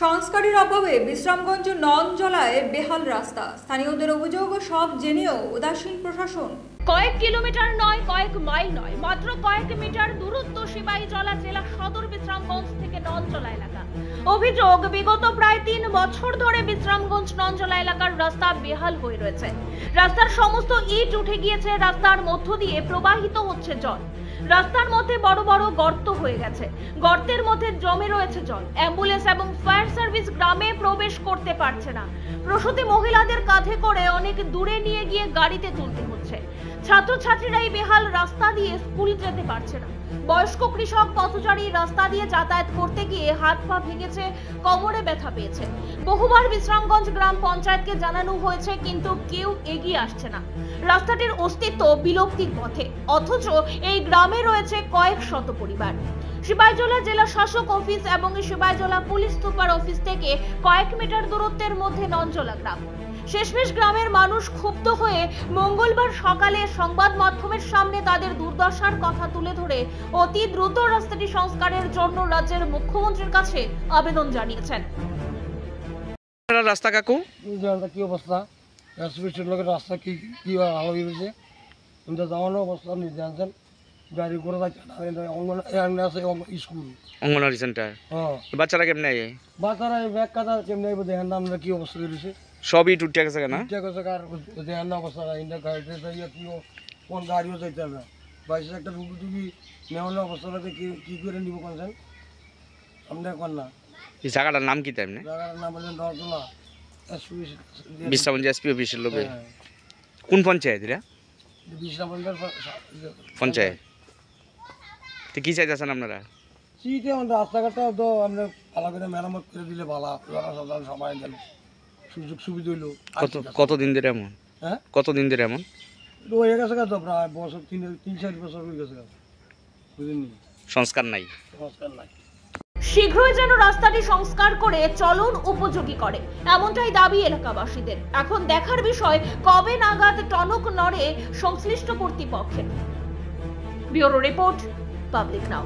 সংস্কারের অভাবে বিশ্রামগঞ্জ ননজলায় বেহাল রাস্তা। স্থানীয়দের অভিযোগ, সব জেনেও উদাসীন প্রশাসন। কয়েক কিলোমিটার নয়, কয়েক মাইল নয়, মাত্র কয়েক মিটার দূরত্ব সিপাহীজলা জেলা সদর বিশ্রামগঞ্জ থেকে ননজলা এলাকা। অভিযোগ, বিগত প্রায় 3 বছর ধরে বিশ্রামগঞ্জ ননজলা এলাকার রাস্তা বেহাল হয়ে রয়েছে। রাস্তার সমস্ত ইট উঠে গিয়েছে, রাস্তার মধ্য দিয়ে প্রবাহিত হচ্ছে জল। রাস্তার মধ্যে বড় বড় গর্ত হয়ে গেছে, গর্তের মধ্যে জমে রয়েছে জল। অ্যাম্বুলেন্স এবং ফায়ার সার্ভিস গ্রামে প্রবেশ করতে পারছে না। প্রসূতি মহিলাদের কাঁধে করে অনেক দূরে নিয়ে গিয়ে গাড়িতে তুলতে হচ্ছে। ছাত্রছাত্রীরা এই বেহাল রাস্তা দিয়ে স্কুল যেতে পারছে না। বয়স্ক কৃষক পথচারী রাস্তা দিয়ে যাতায়াত করতে গিয়ে হাত পা ভেঙেছে, কোমরে ব্যথা পেয়েছে। বহুবার বিশ্রামগঞ্জ গ্রাম পঞ্চায়েতকে জানানো হয়েছে, কিন্তু কেউ এগিয়ে আসছে না। রাস্তাটির অস্তিত্ব বিলুপ্তির পথে, অথচ এই গ্রামে রয়েছে কয়েক শত পরিবার। সিপাহীজলা জেলা শাসক অফিস এবং সিপাহীজলা পুলিশ সুপার অফিস থেকে কয়েক মিটার দূরত্বের মধ্যে ননজলা গ্রাম। শেষমেশ গ্রামের মানুষ ক্ষুব্ধ হয়ে মঙ্গলবার সকালে সংবাদ মাধ্যমের সামনে তাদের দুর্দশার কথা তুলে ধরে অতি দ্রুত রাস্তাটি সংস্কারের জন্য রাজ্যের মুখ্যমন্ত্রীর কাছে আবেদন জানিয়েছেন। রাস্তা কাকু কি অবস্থা, রাস্তা কি কি হয়েছে, যাওয়ানোর অবস্থা নিয়ে জানছেন। গাড়ি করে আছে স্কুল অঙ্গনওয়াড়ি সেন্টার। বাচ্চারা কেমনে আয়? বাচ্চারা ব্যাগ কাটা কেমনে আইব দেখেন না, আমরা কি অবস্থা করেছে। সবই টুটে গেছে কেন? দেখেন না অবস্থা, গাড়িতে কোন গাড়িও যাইতে না। বাইশে একটা রুগী টুগি নেওয়ানোর অবস্থাটাতে কি করে নিব কোনছেন আমরা কোন না। এই জায়গাটার নাম কি? তেমনি জায়গাটার নাম হলেন নজলা বিশ্রামগঞ্জ এসপি অফিসের লোকে। কোন পঞ্চায়েত এটা? বিশ্রামগঞ্জের পঞ্চায়েত। তো কি চাইতেছেন আপনারা? শীতে রাস্তাঘাটটা তো আমরা ভালো করে মেরামত করে দিলে ভালো, জনসাধারণ সবাই গেল সুযোগ সুবিধা হইলো। কতদিন ধরে এমন? হ্যাঁ, কতদিন ধরে এমন হয়ে গেছে তো প্রায় বছর 3-4 বছর হয়ে গেছে, বুঝলেন। সংস্কার নাই, সংস্কার নাই। শীঘ্রই যেন রাস্তাটি সংস্কার করে চলন উপযোগী করে, এমনটাই দাবি এলাকাবাসীদের। এখন দেখার বিষয় কবে নাগাদ টনক নড়ে সংশ্লিষ্ট কর্তৃপক্ষের। ব্যুরো রিপোর্ট, পাবলিক নাও।